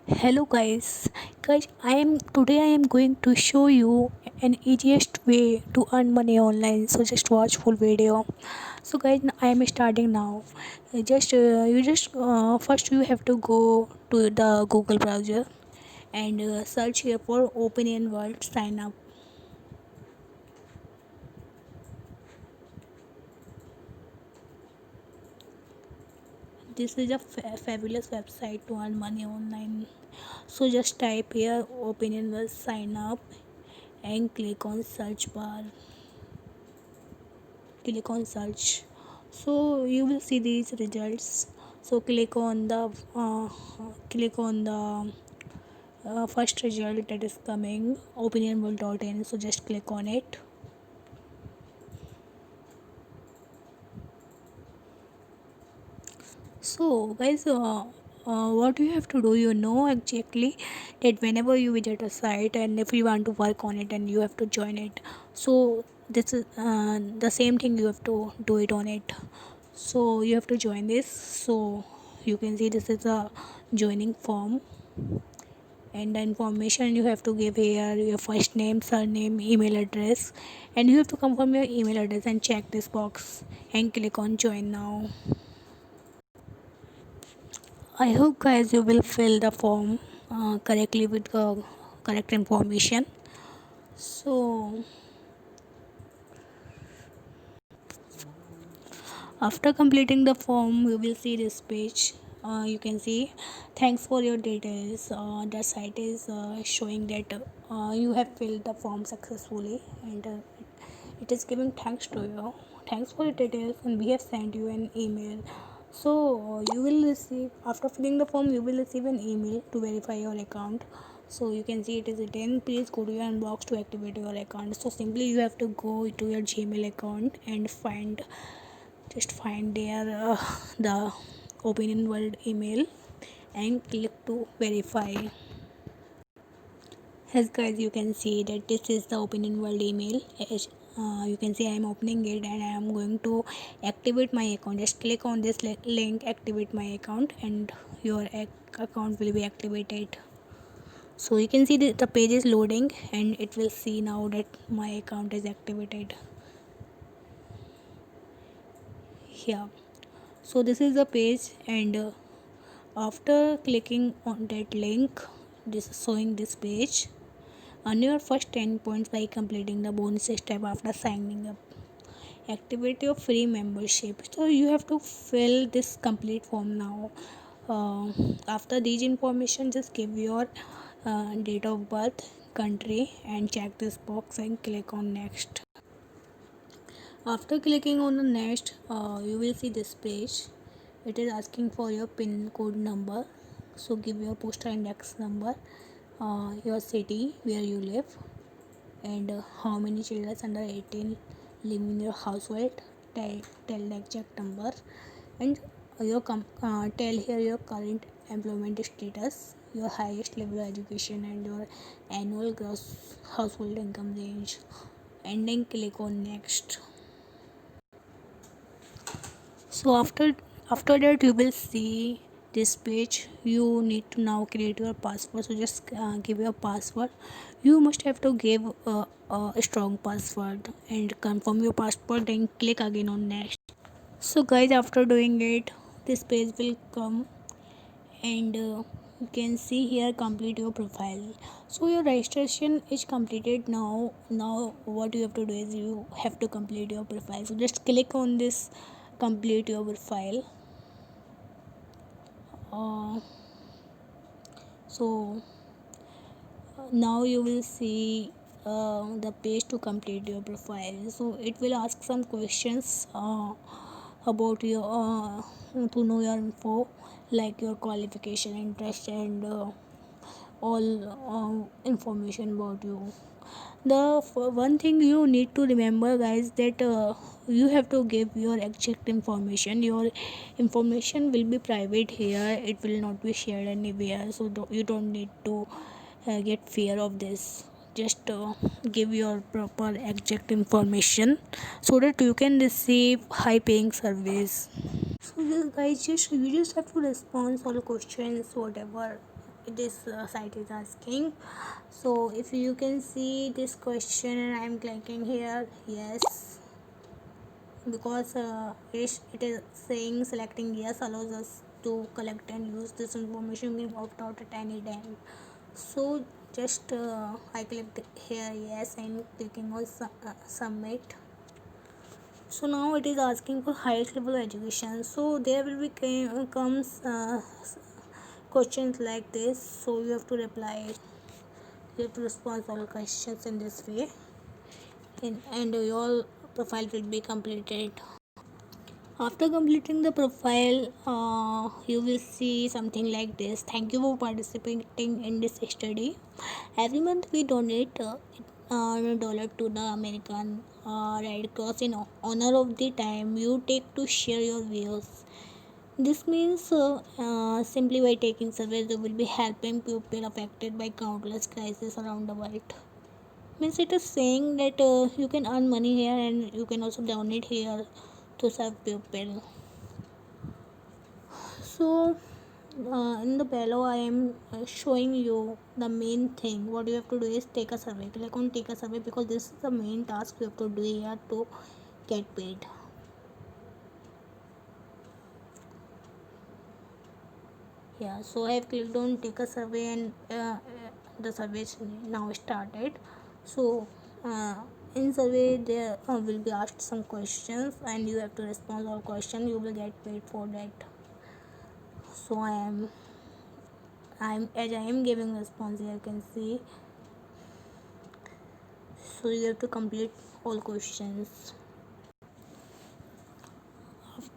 Hello guys, I am going to show you an easiest way to earn money online. So just watch full video. So guys, I am starting now. First you have to go to the Google browser and search here for Opinion World sign up. This is a fabulous website to earn money online. So just type here Opinion World sign up and click on search. So you will see these results. So click on the first result that is coming, opinionworld.in. So just click on it. So guys, what you have to do, you know exactly that whenever you visit a site and if you want to work on it and you have to join it, so this is the same thing, you have to do it on it. So you have to join this. So you can see this is a joining form, and the information you have to give here, your first name, surname, email address, and you have to confirm your email address and check this box and click on join now. I hope guys you will fill the form correctly with the correct information. So after completing the form, you will see this page. You can see thanks for your details. The site is showing that you have filled the form successfully, and it is giving thanks to you. Thanks for your details, and we have sent you an email. So you will receive, after filling the form, you will receive an email to verify your account. So you can see it is written, please go to your inbox to activate your account. So simply you have to go to your Gmail account and find there the Opinion World email and click to verify. Yes guys, you can see that this is the Opinion World email. You can see I am opening it and I am going to activate my account. Just click on this link, activate my account, and your account will be activated. So you can see the page is loading and it will see now that my account is activated here. So this is the page, and after clicking on that link, this is showing this page. Earn your first 10 points by completing the bonus step after signing up. Activate your free membership. So you have to fill this complete form now. After these information, just give your date of birth, country, and check this box and click on next. After clicking on the next, you will see this page. It is asking for your pin code number. So give your postal index number, your city where you live, and how many children under 18 live in your household. Tell the exact number, and tell here your current employment status, your highest level of education, and your annual gross household income range, and then click on next. So after that you will see this page. You need to now create your password. So just give your password. You must have to give a strong password and confirm your password, then click again on next. So guys, after doing it, this page will come, and you can see here complete your profile. So your registration is completed now what you have to do is you have to complete your profile. So just click on this complete your profile. uh, so now you will see the page to complete your profile. So it will ask some questions about your to know your info, like your qualification, interest, and all information about you. One thing you need to remember guys, that you have to give your exact information. Your information will be private here, it will not be shared anywhere. So you don't need to get fear of this. Just give your proper exact information so that you can receive high paying service. So guys, you just have to respond all questions whatever this site is asking. So if you can see this question, and I am clicking here yes, because it is saying selecting yes allows us to collect and use this information. We opt out at any time. So just I clicked here yes and clicking on submit. So now it is asking for highest level education. So there will be comes questions like this. So you have to reply. You have to respond all questions in this way, and your profile will be completed. After completing the profile, you will see something like this. Thank you for participating in this study. Every month we donate $1 to the American Red Cross in honor of the time you take to share your views. This means simply by taking surveys, you will be helping people affected by countless crises around the world. Means it is saying that you can earn money here and you can also donate here to serve people. So in the below I am showing you the main thing. What you have to do is take a survey. Click on take a survey because this is the main task you have to do here to get paid. Yeah, so I have clicked on take a survey, and the survey is now started. So in survey there will be asked some questions and you have to respond all questions. You will get paid for that. So as I am giving response here, you can see. So you have to complete all questions.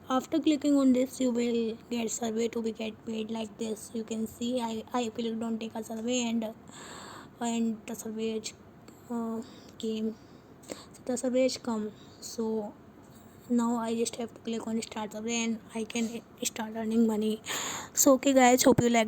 After clicking on this, you will get survey to be get paid like this. You can see I clicked on take a survey, and the survey came. So the survey has come. So now I just have to click on start survey and I can start earning money. So okay guys, hope you like